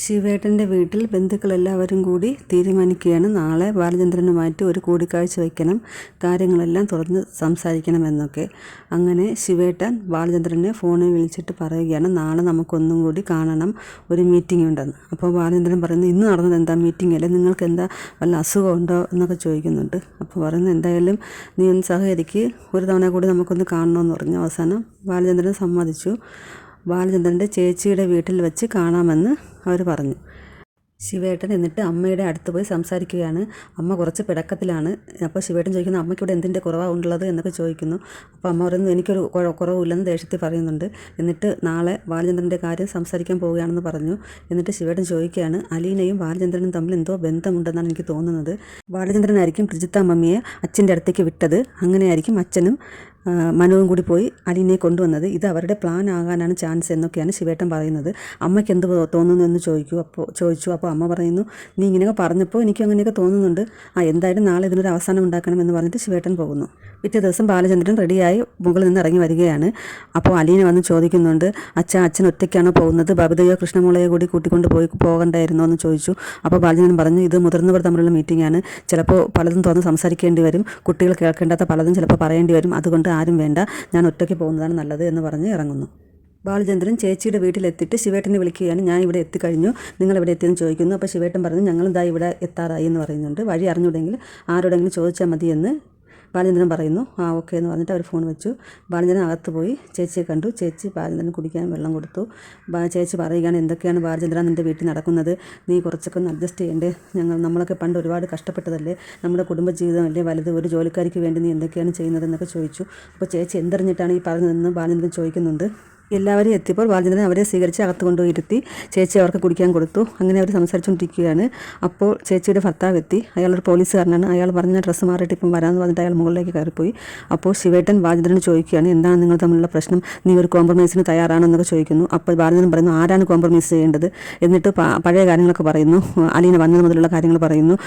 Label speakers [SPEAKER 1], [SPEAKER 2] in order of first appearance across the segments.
[SPEAKER 1] ശിവേട്ടൻ്റെ വീട്ടിൽ ബന്ധുക്കളെല്ലാവരും കൂടി തീരുമാനിക്കുകയാണ് നാളെ ബാലചന്ദ്രനുമായിട്ട് ഒരു കൂടിക്കാഴ്ച വയ്ക്കണം, കാര്യങ്ങളെല്ലാം തുറന്ന് സംസാരിക്കണമെന്നൊക്കെ. അങ്ങനെ ശിവേട്ടൻ ബാലചന്ദ്രനെ ഫോണിൽ വിളിച്ചിട്ട് പറയുകയാണ്, നാളെ നമുക്കൊന്നും കൂടി കാണണം, ഒരു മീറ്റിംഗ് ഉണ്ടെന്ന്. അപ്പോൾ ബാലചന്ദ്രൻ പറയുന്നത്, ഇന്ന് നടന്നത് എന്താ മീറ്റിംഗ് അല്ലേ, നിങ്ങൾക്ക് എന്താ വല്ല അസുഖമുണ്ടോ എന്നൊക്കെ ചോദിക്കുന്നുണ്ട്. അപ്പോൾ പറയുന്നത്, എന്തായാലും നീ ഒന്ന് സഹകരിക്ക്, ഒരു തവണ കൂടി നമുക്കൊന്ന് കാണണമെന്ന് പറഞ്ഞു. അവസാനം ബാലചന്ദ്രൻ സമ്മതിച്ചു. ബാലചന്ദ്രൻ്റെ ചേച്ചിയുടെ വീട്ടിൽ വെച്ച് കാണാമെന്ന് അവർ പറഞ്ഞു. ശിവേട്ടൻ എന്നിട്ട് അമ്മയുടെ അടുത്ത് പോയി സംസാരിക്കുകയാണ്. അമ്മ കുറച്ച് പിടക്കത്തിലാണ്. അപ്പോൾ ശിവേട്ടൻ ചോദിക്കുന്നു, അമ്മയ്ക്കിവിടെ എന്തിൻ്റെ കുറവാണ് ഉള്ളത് എന്നൊക്കെ ചോദിക്കുന്നു. അപ്പോൾ അമ്മ പറയുന്നു, എനിക്കൊരു കുറവില്ലെന്ന് ദേഷ്യത്തിൽ പറയുന്നുണ്ട്. എന്നിട്ട് നാളെ ബാലചന്ദ്രൻ്റെ കാര്യം സംസാരിക്കാൻ പോവുകയാണെന്ന് പറഞ്ഞു. എന്നിട്ട് ശിവേട്ടൻ ചോദിക്കുകയാണ്, അലീനയും ബാലചന്ദ്രനും തമ്മിൽ എന്തോ ബന്ധമുണ്ടെന്നാണ് എനിക്ക് തോന്നുന്നത്. ബാലചന്ദ്രനായിരിക്കും പ്രജിത്ത മമ്മിയെ അച്ഛൻ്റെ അടുത്തേക്ക് വിട്ടത്. അങ്ങനെയായിരിക്കും അച്ഛനും മനുവും കൂടി പോയി അലീനയെ കൊണ്ടുവന്നത്. ഇത് അവരുടെ പ്ലാൻ ആകാനാണ് ചാൻസ് എന്നൊക്കെയാണ് ശിവേട്ടൻ പറയുന്നത്. അമ്മയ്ക്ക് എന്ത് തോന്നുന്നു എന്ന് ചോദിച്ചു. അപ്പോൾ അമ്മ പറയുന്നു, നീ ഇങ്ങനെയൊക്കെ പറഞ്ഞപ്പോൾ എനിക്കും അങ്ങനെയൊക്കെ തോന്നുന്നുണ്ട്. എന്തായാലും നാളെ ഇതിനൊരു അവസാനം ഉണ്ടാക്കണം എന്ന് പറഞ്ഞിട്ട് ശിവേട്ടൻ പോകുന്നു. പിറ്റേ ദിവസം ബാലചന്ദ്രൻ റെഡിയായി മുകളിൽ നിന്ന് ഇറങ്ങി വരികയാണ്. അപ്പോൾ അലീന വന്ന് ചോദിക്കുന്നുണ്ട്, അച്ഛൻ ഒറ്റയ്ക്കാണോ പോകുന്നത്, ബബിതയോ കൃഷ്ണമോളയോ കൂടി കൂട്ടിക്കൊണ്ട് പോകണ്ടായിരുന്നോ എന്ന് ചോദിച്ചു. അപ്പോൾ ബാലചന്ദ്രൻ പറഞ്ഞു, ഇത് മുതിർന്നവർ തമ്മിലുള്ള മീറ്റിംഗാണ്, ചിലപ്പോൾ പലതും തുറന്ന് സംസാരിക്കേണ്ടി വരും, കുട്ടികൾ കേൾക്കേണ്ടാത്ത പലതും ചിലപ്പോൾ പറയേണ്ടി വരും, അതുകൊണ്ട് ആരും വേണ്ട, ഞാൻ ഒറ്റയ്ക്ക് പോകുന്നതാണ് നല്ലത് എന്ന് പറഞ്ഞ് ഇറങ്ങുന്നു. ബാലചന്ദ്രൻ ചേച്ചിയുടെ വീട്ടിലെത്തിയിട്ട് ശിവേട്ടനെ വിളിക്കുകയാണ്, ഞാൻ ഇവിടെ എത്തിക്കഴിഞ്ഞു, നിങ്ങൾ എവിടെ എത്തിയെന്ന് ചോദിക്കുന്നു. അപ്പോൾ ശിവേട്ടൻ പറഞ്ഞു, ഞങ്ങളിതാ ഇവിടെ എത്താറായി എന്ന് പറയുന്നുണ്ട്, വഴി അറിഞ്ഞുകൂടെങ്കിൽ ആരോടെങ്കിലും ചോദിച്ചാൽ മതിയെന്ന് ബാലചന്ദ്രൻ പറയുന്നു. ഓക്കെ എന്ന് പറഞ്ഞിട്ട് അവർ ഫോൺ വെച്ചു. ബാലചന്ദ്രൻ അകത്ത് പോയി ചേച്ചിയെ കണ്ടു. ചേച്ചി ബാലചന്ദ്രൻ കുടിക്കാൻ വെള്ളം കൊടുത്തു. ചേച്ചി പറയുകയാണ്, എന്തൊക്കെയാണ് ബാലചന്ദ്രൻ നിൻ്റെ വീട്ടിൽ നടക്കുന്നത്, നീ കുറച്ചൊക്കെ ഒന്ന് അഡ്ജസ്റ്റ് ചെയ്യണ്ടേ, നമ്മളൊക്കെ പണ്ട് ഒരുപാട് കഷ്ടപ്പെട്ടതല്ലേ, നമ്മുടെ കുടുംബജീവിതമല്ലേ വലുത്, ഒരു ജോലിക്കാരിക്ക് വേണ്ടി നീ എന്തൊക്കെയാണ് ചെയ്യുന്നതെന്നൊക്കെ ചോദിച്ചു. അപ്പോൾ ചേച്ചി എന്തറിഞ്ഞിട്ടാണ് ഈ പറഞ്ഞതെന്ന് ബാലചന്ദ്രൻ ചോദിക്കുന്നുണ്ട്. എല്ലാവരും എത്തിയപ്പോൾ ബാലചന്ദ്രൻ അവരെ സ്വീകരിച്ച് അകത്ത് കൊണ്ടുപോയി ഇരുത്തി. ചേച്ചി അവർക്ക് കുടിക്കാൻ കൊടുത്തു. അങ്ങനെ അവർ സംസാരിച്ചുകൊണ്ടിരിക്കുകയാണ്. അപ്പോൾ ചേച്ചിയുടെ ഭർത്താവ് എത്തി. അയാളൊരു പോലീസുകാരനാണ്. അയാൾ പറഞ്ഞ ഡ്രസ്സ് മാറിയിട്ട് ഇപ്പം വരാമെന്ന് പറഞ്ഞിട്ട് അയാൾ മുകളിലേക്ക് കയറിപ്പോയി. അപ്പോൾ ശിവേട്ടൻ ബാലചന്ദ്രനോട് ചോദിക്കുകയാണ്, എന്താണ് നിങ്ങൾ തമ്മിലുള്ള പ്രശ്നം, നീ ഒരു കോംപ്രമൈസിന് തയ്യാറാണെന്നൊക്കെ ചോദിക്കുന്നു. അപ്പോൾ ബാലചന്ദ്രൻ പറയുന്നു, ആരാണ് കോംപ്രമൈസ് ചെയ്യേണ്ടത്, എന്നിട്ട് പഴയ കാര്യങ്ങളൊക്കെ പറയുന്നു. അലീന വന്നത് മുതലുള്ള കാര്യങ്ങൾ പറയുന്നു.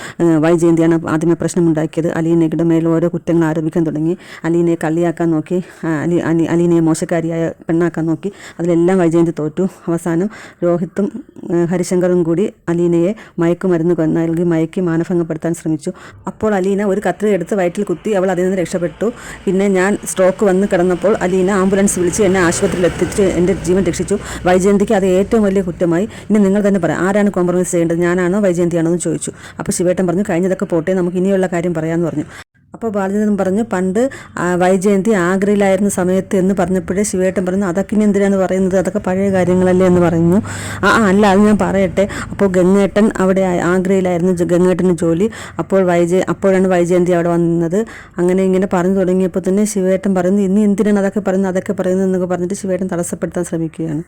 [SPEAKER 1] വൈജയന്തിയാണ് ആദ്യമേ പ്രശ്നമുണ്ടാക്കിയത്. അലീനയുടെ മേൽ ഓരോ കുറ്റങ്ങൾ ആരോപിക്കാൻ തുടങ്ങി. അലീനയെ കള്ളിയാക്കാൻ നോക്കി, അലീനയെ മോശക്കാരിയായ പെണ്ണാക്കാൻ നോക്കി. അതിലെല്ലാം വൈജയന്തി തോറ്റു. അവസാനം രോഹിത്തും ഹരിശങ്കറും കൂടി അലീനയെ മയക്കുമരുന്ന് നൽകി മയക്കി മാനഭംഗപ്പെടുത്താൻ ശ്രമിച്ചു. അപ്പോൾ അലീന ഒരു കത്രി എടുത്ത് വയറ്റിൽ കുത്തി. അവൾ അതിൽ നിന്ന് രക്ഷപ്പെട്ടു. പിന്നെ ഞാൻ സ്ട്രോക്ക് വന്ന് കിടന്നപ്പോൾ അലീന ആംബുലൻസ് വിളിച്ച് എന്നെ ആശുപത്രിയിൽ എത്തിച്ച് എൻ്റെ ജീവൻ രക്ഷിച്ചു. വൈജയന്തിക്ക് അത് ഏറ്റവും വലിയ കുറ്റമായി. ഇനി നിങ്ങൾ തന്നെ പറയാം, ആരാണ് കോംപ്രമൈസ് ചെയ്യേണ്ടത്, ഞാനാണോ വൈജയന്തിയാണോ എന്ന് ചോദിച്ചു. അപ്പോൾ ശിവേട്ടൻ പറഞ്ഞു, കഴിഞ്ഞതൊക്കെ പോട്ടെ, നമുക്ക് ഇനിയുള്ള കാര്യം പറയാമെന്ന് പറഞ്ഞു. അപ്പോൾ ബാലചന്ദ്രൻ പറഞ്ഞു, പണ്ട് വൈജയന്തി ആഗ്രയിലായിരുന്ന സമയത്ത് എന്ന് പറഞ്ഞപ്പോഴേ ശിവേട്ടൻ പറഞ്ഞു, അതൊക്കെ ഇനി എന്തിനാണ് പറയുന്നത്, അതൊക്കെ പഴയ കാര്യങ്ങളല്ലേ എന്ന് പറയുന്നു. അല്ല, അത് ഞാൻ പറയട്ടെ. അപ്പോൾ ഗംഗേട്ടൻ അവിടെ ആഗ്രയിലായിരുന്നു ഗംഗേട്ടന് ജോലി. അപ്പോഴാണ് വൈജയന്തി അവിടെ വന്നത്. അങ്ങനെ ഇങ്ങനെ പറഞ്ഞു തുടങ്ങിയപ്പോൾ തന്നെ ശിവേട്ടൻ പറയുന്നു, ഇനി എന്തിനാണ് അതൊക്കെ പറയുന്നത് എന്നൊക്കെ പറഞ്ഞിട്ട് ശിവേട്ടൻ തടസ്സപ്പെടുത്താൻ ശ്രമിക്കുകയാണ്.